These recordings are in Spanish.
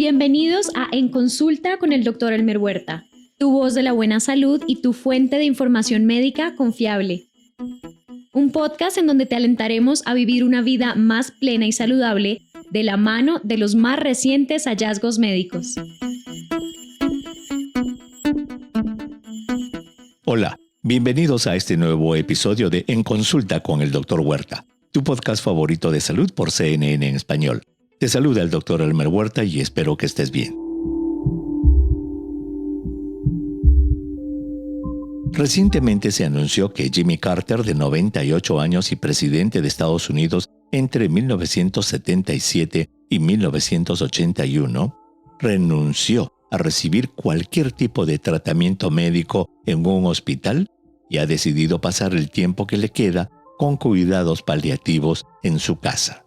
Bienvenidos a En Consulta con el Dr. Elmer Huerta, tu voz de la buena salud y tu fuente de información médica confiable. Un podcast en donde te alentaremos a vivir una vida más plena y saludable de la mano de los más recientes hallazgos médicos. Hola, bienvenidos a este nuevo episodio de En Consulta con el Dr. Huerta, tu podcast favorito de salud por CNN en español. Te saluda el Dr. Elmer Huerta y espero que estés bien. Recientemente se anunció que Jimmy Carter, de 98 años y presidente de Estados Unidos entre 1977 y 1981, renunció a recibir cualquier tipo de tratamiento médico en un hospital y ha decidido pasar el tiempo que le queda con cuidados paliativos en su casa.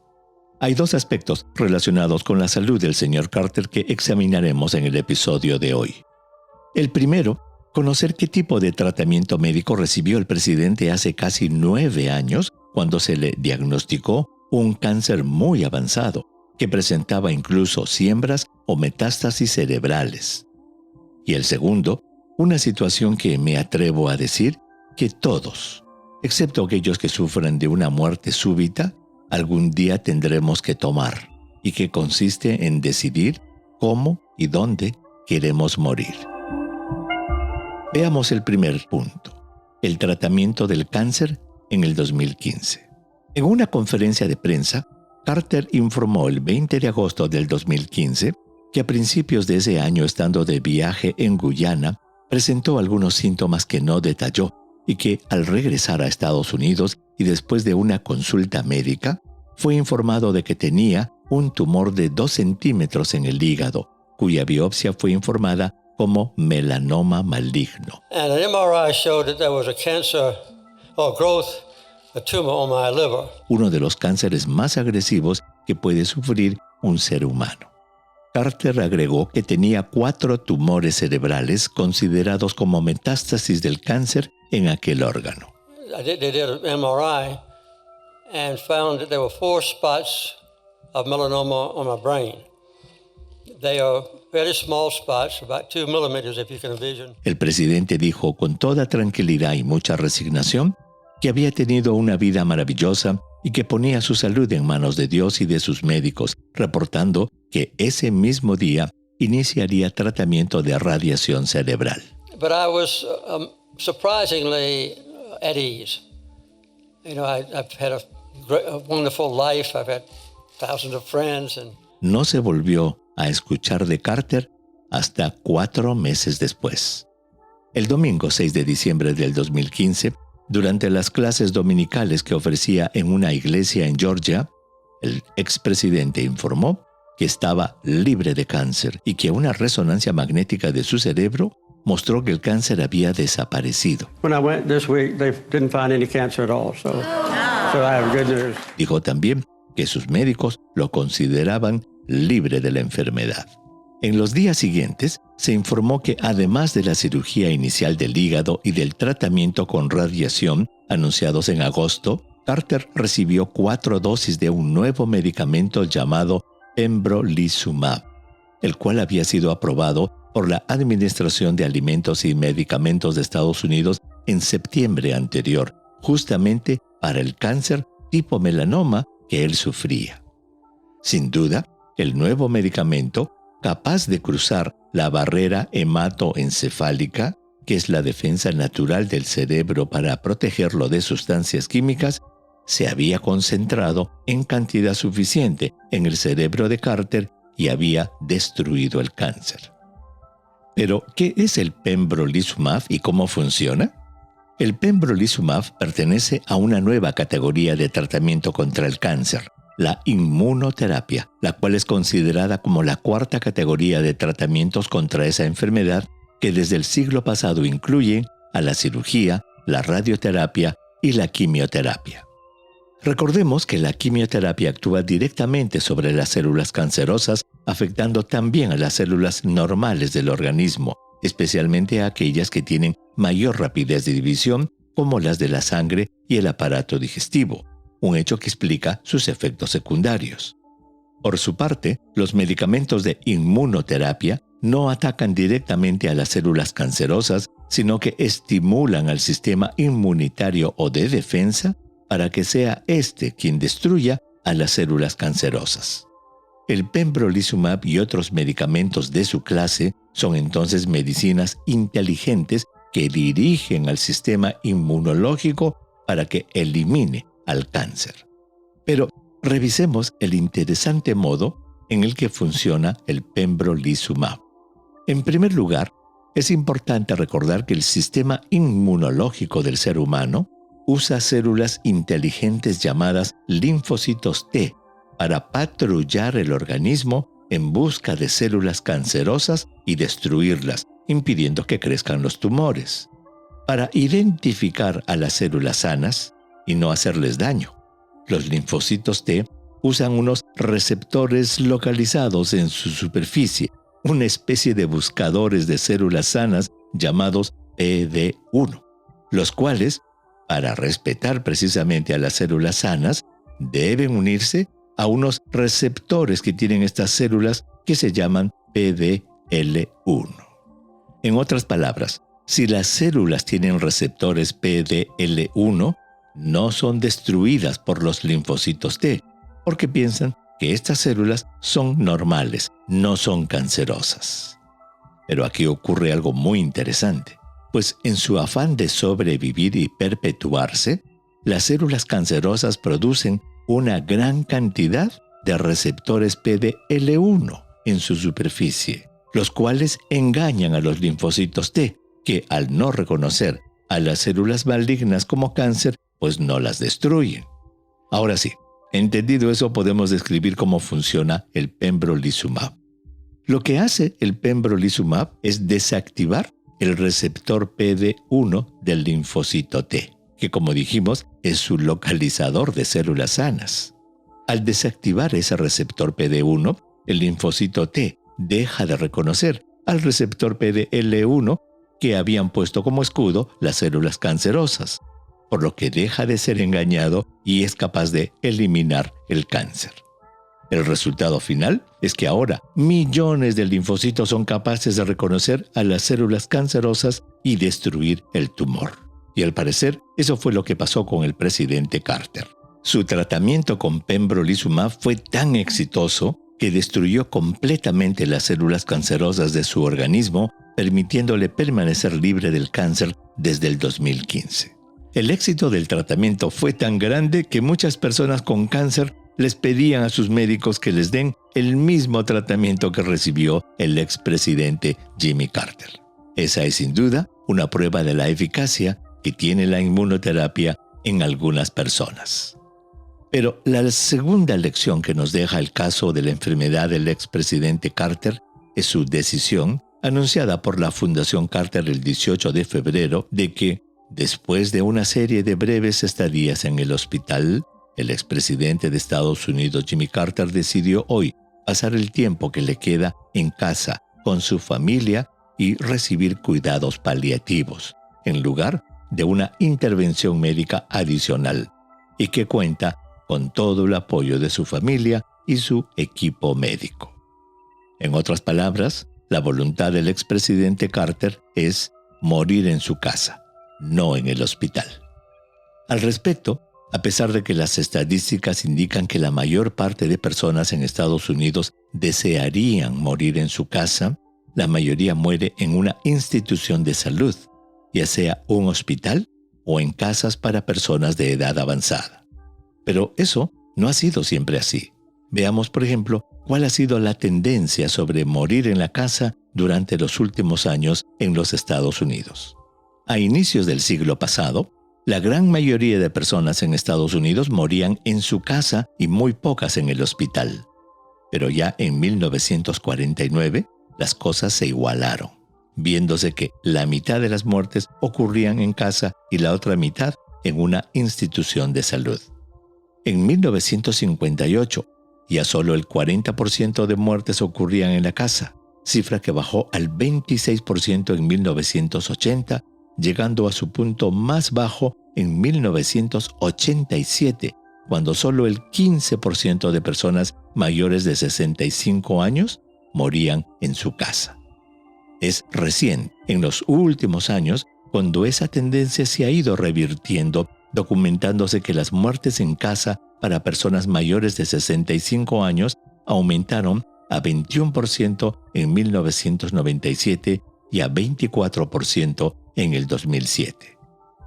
Hay dos aspectos relacionados con la salud del señor Carter que examinaremos en el episodio de hoy. El primero, conocer qué tipo de tratamiento médico recibió el presidente hace casi 9 años cuando se le diagnosticó un cáncer muy avanzado, que presentaba incluso siembras o metástasis cerebrales. Y el segundo, una situación que me atrevo a decir que todos, excepto aquellos que sufren de una muerte súbita, algún día tendremos que tomar, y que consiste en decidir cómo y dónde queremos morir. Veamos el primer punto, el tratamiento del cáncer en el 2015. En una conferencia de prensa, Carter informó el 20 de agosto del 2015 que a principios de ese año, estando de viaje en Guyana, presentó algunos síntomas que no detalló y que al regresar a Estados Unidos y después de una consulta médica, fue informado de que tenía un tumor de 2 centímetros en el hígado, cuya biopsia fue informada como melanoma maligno. And an MRI showed that there was a cancer or growth, a tumor on my liver. Uno de los cánceres más agresivos que puede sufrir un ser humano. Carter agregó que tenía 4 tumores cerebrales considerados como metástasis del cáncer en aquel órgano. They did an MRI and found that there were 4 spots of melanoma on my brain. They are very small spots, about 2 millimeters if you can envision. El presidente dijo con toda tranquilidad y mucha resignación que había tenido una vida maravillosa y que ponía su salud en manos de Dios y de sus médicos, reportando que ese mismo día iniciaría tratamiento de radiación cerebral. But I was surprisingly at ease. You know, I've had a wonderful life. I've had thousands of friends. No se volvió a escuchar de Carter hasta 4 meses después. El domingo 6 de diciembre del 2015, durante las clases dominicales que ofrecía en una iglesia en Georgia, el expresidente informó que estaba libre de cáncer y que una resonancia magnética de su cerebro mostró que el cáncer había desaparecido. When I went this week, they didn't find any cancer at all, so I have good news. Dijo también que sus médicos lo consideraban libre de la enfermedad. En los días siguientes, se informó que además de la cirugía inicial del hígado y del tratamiento con radiación anunciados en agosto, Carter recibió 4 dosis de un nuevo medicamento llamado pembrolizumab, el cual había sido aprobado por la Administración de Alimentos y Medicamentos de Estados Unidos en septiembre anterior, justamente para el cáncer tipo melanoma que él sufría. Sin duda, el nuevo medicamento, capaz de cruzar la barrera hematoencefálica, que es la defensa natural del cerebro para protegerlo de sustancias químicas, se había concentrado en cantidad suficiente en el cerebro de Carter y había destruido el cáncer. Pero, ¿qué es el pembrolizumab y cómo funciona? El pembrolizumab pertenece a una nueva categoría de tratamiento contra el cáncer, la inmunoterapia, la cual es considerada como la 4ª categoría de tratamientos contra esa enfermedad que desde el siglo pasado incluye a la cirugía, la radioterapia y la quimioterapia. Recordemos que la quimioterapia actúa directamente sobre las células cancerosas, afectando también a las células normales del organismo, especialmente a aquellas que tienen mayor rapidez de división, como las de la sangre y el aparato digestivo, un hecho que explica sus efectos secundarios. Por su parte, los medicamentos de inmunoterapia no atacan directamente a las células cancerosas, sino que estimulan al sistema inmunitario o de defensa para que sea este quien destruya a las células cancerosas. El pembrolizumab y otros medicamentos de su clase son entonces medicinas inteligentes que dirigen al sistema inmunológico para que elimine al cáncer. Pero revisemos el interesante modo en el que funciona el pembrolizumab. En primer lugar, es importante recordar que el sistema inmunológico del ser humano usa células inteligentes llamadas linfocitos T para patrullar el organismo en busca de células cancerosas y destruirlas, impidiendo que crezcan los tumores, para identificar a las células sanas y no hacerles daño. Los linfocitos T usan unos receptores localizados en su superficie, una especie de buscadores de células sanas llamados PD1, los cuales, para respetar precisamente a las células sanas, deben unirse a unos receptores que tienen estas células que se llaman PDL1. En otras palabras, si las células tienen receptores PDL1, no son destruidas por los linfocitos T, porque piensan que estas células son normales, no son cancerosas. Pero aquí ocurre algo muy interesante, pues en su afán de sobrevivir y perpetuarse, las células cancerosas producen una gran cantidad de receptores PDL1 en su superficie, los cuales engañan a los linfocitos T, que al no reconocer a las células malignas como cáncer, pues no las destruyen. Ahora sí, entendido eso, podemos describir cómo funciona el pembrolizumab. Lo que hace el pembrolizumab es desactivar el receptor PD1 del linfocito T, que como dijimos es su localizador de células sanas. Al desactivar ese receptor PD1, el linfocito T deja de reconocer al receptor PDL1 que habían puesto como escudo las células cancerosas, por lo que deja de ser engañado y es capaz de eliminar el cáncer. El resultado final es que ahora millones de linfocitos son capaces de reconocer a las células cancerosas y destruir el tumor. Y al parecer, eso fue lo que pasó con el presidente Carter. Su tratamiento con pembrolizumab fue tan exitoso que destruyó completamente las células cancerosas de su organismo, permitiéndole permanecer libre del cáncer desde el 2015. El éxito del tratamiento fue tan grande que muchas personas con cáncer les pedían a sus médicos que les den el mismo tratamiento que recibió el expresidente Jimmy Carter. Esa es sin duda una prueba de la eficacia que tiene la inmunoterapia en algunas personas. Pero la segunda lección que nos deja el caso de la enfermedad del expresidente Carter es su decisión, anunciada por la Fundación Carter el 18 de febrero, de que, después de una serie de breves estadías en el hospital, el expresidente de Estados Unidos Jimmy Carter decidió hoy pasar el tiempo que le queda en casa con su familia y recibir cuidados paliativos, en lugar de una intervención médica adicional, y que cuenta con todo el apoyo de su familia y su equipo médico. En otras palabras, la voluntad del expresidente Carter es morir en su casa, no en el hospital. Al respecto, a pesar de que las estadísticas indican que la mayor parte de personas en Estados Unidos desearían morir en su casa, la mayoría muere en una institución de salud, ya sea un hospital o en casas para personas de edad avanzada. Pero eso no ha sido siempre así. Veamos, por ejemplo, cuál ha sido la tendencia sobre morir en la casa durante los últimos años en los Estados Unidos. A inicios del siglo pasado, la gran mayoría de personas en Estados Unidos morían en su casa y muy pocas en el hospital. Pero ya en 1949, las cosas se igualaron, viéndose que la mitad de las muertes ocurrían en casa y la otra mitad en una institución de salud. En 1958, ya solo el 40% de muertes ocurrían en la casa, cifra que bajó al 26% en 1980, llegando a su punto más bajo en 1987, cuando solo el 15% de personas mayores de 65 años morían en su casa. Es recién, en los últimos años, cuando esa tendencia se ha ido revirtiendo, documentándose que las muertes en casa para personas mayores de 65 años aumentaron a 21% en 1997 y a 24% en el 2007.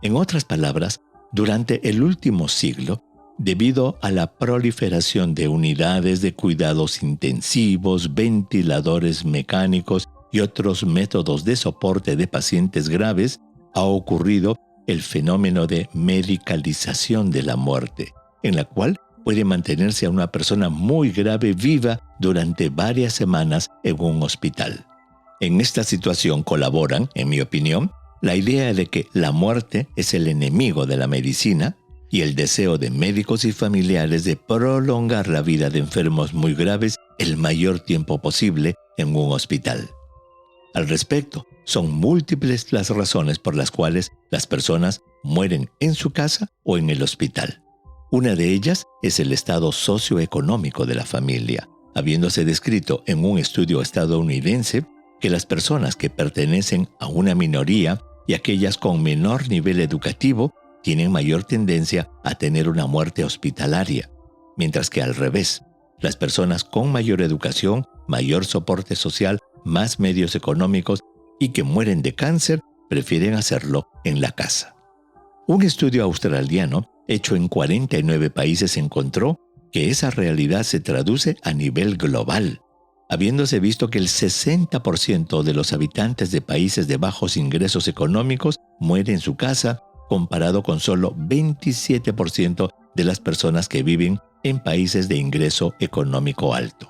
En otras palabras, durante el último siglo, debido a la proliferación de unidades de cuidados intensivos, ventiladores mecánicos y otros métodos de soporte de pacientes graves, ha ocurrido el fenómeno de medicalización de la muerte, en la cual puede mantenerse a una persona muy grave viva durante varias semanas en un hospital. En esta situación colaboran, en mi opinión, la idea de que la muerte es el enemigo de la medicina y el deseo de médicos y familiares de prolongar la vida de enfermos muy graves el mayor tiempo posible en un hospital. Al respecto, son múltiples las razones por las cuales las personas mueren en su casa o en el hospital. Una de ellas es el estado socioeconómico de la familia, habiéndose descrito en un estudio estadounidense que las personas que pertenecen a una minoría y aquellas con menor nivel educativo tienen mayor tendencia a tener una muerte hospitalaria, mientras que al revés, las personas con mayor educación, mayor soporte social, más medios económicos y que mueren de cáncer prefieren hacerlo en la casa. Un estudio australiano hecho en 49 países encontró que esa realidad se traduce a nivel global, habiéndose visto que el 60% de los habitantes de países de bajos ingresos económicos muere en su casa, comparado con solo 27% de las personas que viven en países de ingreso económico alto.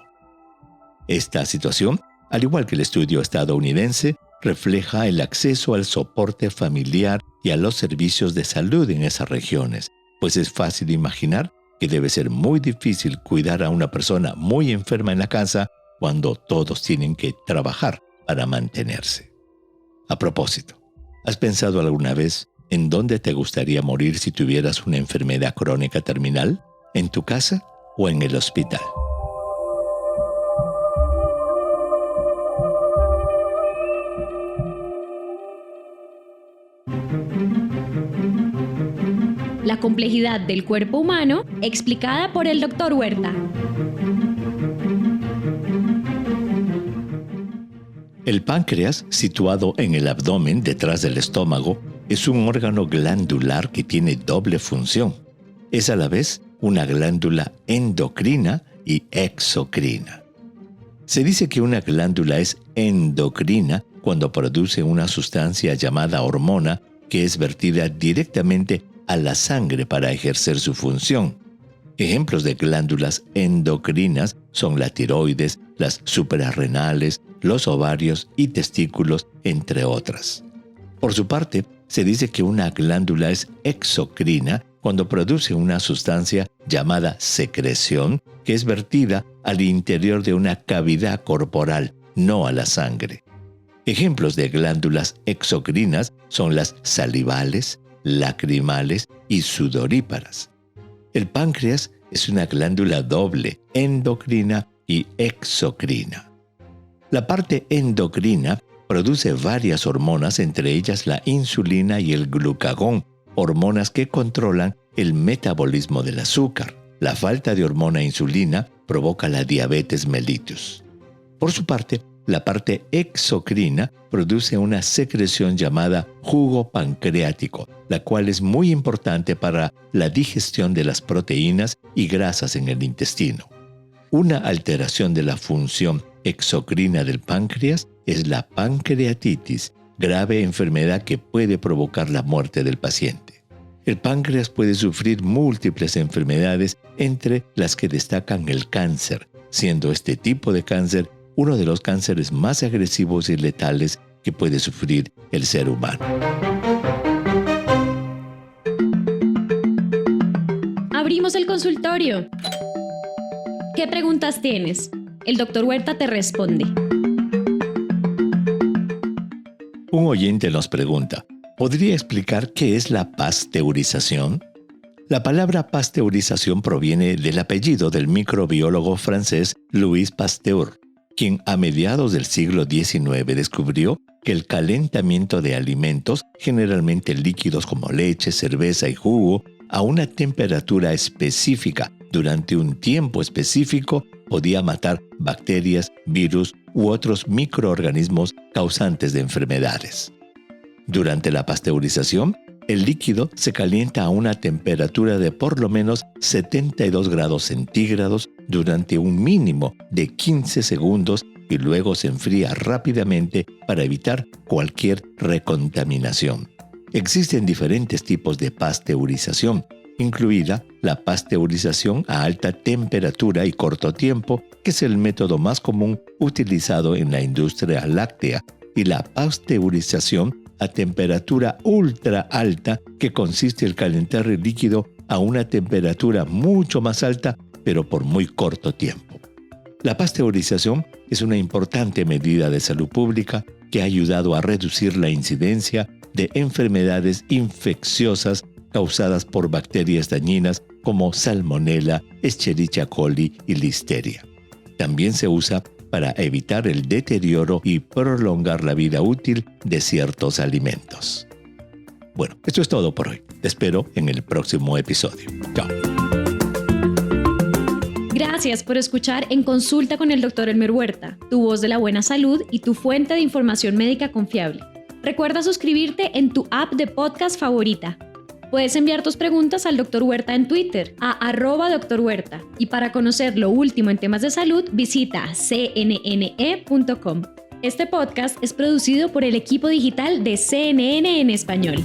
Esta situación, al igual que el estudio estadounidense, refleja el acceso al soporte familiar y a los servicios de salud en esas regiones, pues es fácil imaginar que debe ser muy difícil cuidar a una persona muy enferma en la casa cuando todos tienen que trabajar para mantenerse. A propósito, ¿has pensado alguna vez en dónde te gustaría morir si tuvieras una enfermedad crónica terminal? ¿En tu casa o en el hospital? La complejidad del cuerpo humano explicada por el Dr. Huerta. El páncreas, situado en el abdomen detrás del estómago, es un órgano glandular que tiene doble función. Es a la vez una glándula endocrina y exocrina. Se dice que una glándula es endocrina cuando produce una sustancia llamada hormona que es vertida directamente a la sangre para ejercer su función. Ejemplos de glándulas endocrinas son la tiroides, las suprarrenales, los ovarios y testículos, entre otras. Por su parte, se dice que una glándula es exocrina cuando produce una sustancia llamada secreción que es vertida al interior de una cavidad corporal, no a la sangre. Ejemplos de glándulas exocrinas son las salivales, lacrimales y sudoríparas. El páncreas es una glándula doble, endocrina y exocrina. La parte endocrina produce varias hormonas, entre ellas la insulina y el glucagón, hormonas que controlan el metabolismo del azúcar. La falta de hormona insulina provoca la diabetes mellitus. Por su parte, la parte exocrina produce una secreción llamada jugo pancreático, la cual es muy importante para la digestión de las proteínas y grasas en el intestino. Una alteración de la función exocrina del páncreas es la pancreatitis, grave enfermedad que puede provocar la muerte del paciente. El páncreas puede sufrir múltiples enfermedades, entre las que destacan el cáncer, siendo este tipo de cáncer uno de los cánceres más agresivos y letales que puede sufrir el ser humano. Abrimos el consultorio. ¿Qué preguntas tienes? El Dr. Huerta te responde. Un oyente nos pregunta, ¿podría explicar qué es la pasteurización? La palabra pasteurización proviene del apellido del microbiólogo francés Louis Pasteur, quien a mediados del siglo XIX descubrió que el calentamiento de alimentos, generalmente líquidos como leche, cerveza y jugo, a una temperatura específica durante un tiempo específico podía matar bacterias, virus u otros microorganismos causantes de enfermedades. Durante la pasteurización, el líquido se calienta a una temperatura de por lo menos 72 grados centígrados durante un mínimo de 15 segundos y luego se enfría rápidamente para evitar cualquier recontaminación. Existen diferentes tipos de pasteurización, incluida la pasteurización a alta temperatura y corto tiempo, que es el método más común utilizado en la industria láctea, y la pasteurización a temperatura ultra alta, que consiste en calentar el líquido a una temperatura mucho más alta, pero por muy corto tiempo. La pasteurización es una importante medida de salud pública que ha ayudado a reducir la incidencia de enfermedades infecciosas causadas por bacterias dañinas como Salmonella, Escherichia coli y Listeria. También se usa para evitar el deterioro y prolongar la vida útil de ciertos alimentos. Bueno, esto es todo por hoy. Te espero en el próximo episodio. Chao. Gracias por escuchar En Consulta con el Dr. Elmer Huerta, tu voz de la buena salud y tu fuente de información médica confiable. Recuerda suscribirte en tu app de podcast favorita. Puedes enviar tus preguntas al Dr. Huerta en Twitter, a @Dr. Huerta. Y para conocer lo último en temas de salud, visita cnne.com. Este podcast es producido por el equipo digital de CNN en español.